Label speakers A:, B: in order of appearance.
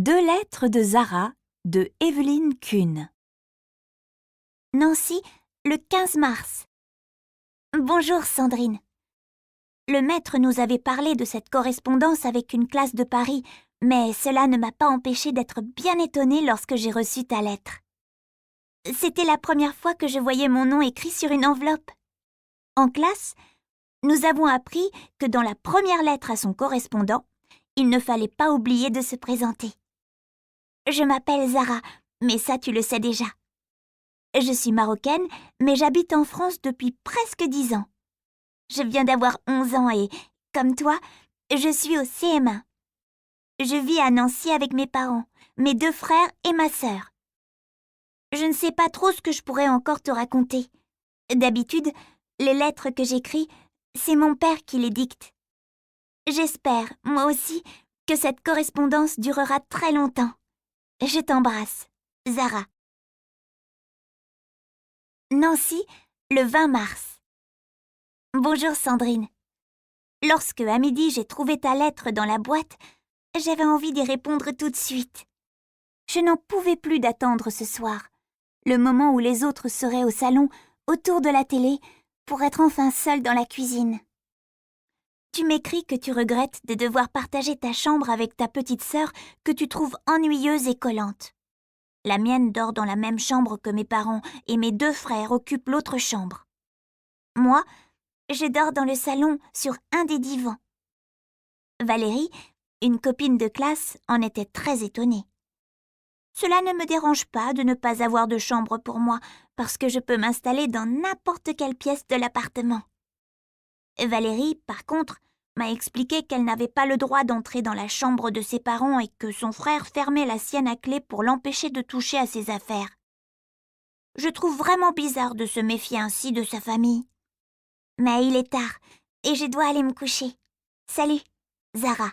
A: Deux lettres de Zara de Evelyn Kuhn.
B: Nancy, le 15 mars. Bonjour Sandrine. Le maître nous avait parlé de cette correspondance avec une classe de Paris, mais cela ne m'a pas empêchée d'être bien étonnée lorsque j'ai reçu ta lettre. C'était la première fois que je voyais mon nom écrit sur une enveloppe. En classe, nous avons appris que dans la première lettre à son correspondant, il ne fallait pas oublier de se présenter. Je m'appelle Zara, mais ça tu le sais déjà. Je suis marocaine, mais j'habite en France depuis presque 10 ans. Je viens d'avoir 11 ans et, comme toi, je suis au CM1. Je vis à Nancy avec mes parents, mes 2 frères et ma sœur. Je ne sais pas trop ce que je pourrais encore te raconter. D'habitude, les lettres que j'écris, c'est mon père qui les dicte. J'espère, moi aussi, que cette correspondance durera très longtemps. Je t'embrasse, Zara. Nancy, le 20 mars. Bonjour Sandrine. Lorsque, à midi, j'ai trouvé ta lettre dans la boîte, j'avais envie d'y répondre tout de suite. Je n'en pouvais plus d'attendre ce soir, le moment où les autres seraient au salon, autour de la télé, pour être enfin seule dans la cuisine. Tu m'écris que tu regrettes de devoir partager ta chambre avec ta petite sœur que tu trouves ennuyeuse et collante. La mienne dort dans la même chambre que mes parents et mes 2 frères occupent l'autre chambre. Moi, je dors dans le salon sur un des divans. Valérie, une copine de classe, en était très étonnée. Cela ne me dérange pas de ne pas avoir de chambre pour moi, parce que je peux m'installer dans n'importe quelle pièce de l'appartement. Valérie, par contre, m'a expliqué qu'elle n'avait pas le droit d'entrer dans la chambre de ses parents et que son frère fermait la sienne à clé pour l'empêcher de toucher à ses affaires. Je trouve vraiment bizarre de se méfier ainsi de sa famille. Mais il est tard et je dois aller me coucher. Salut, Zara.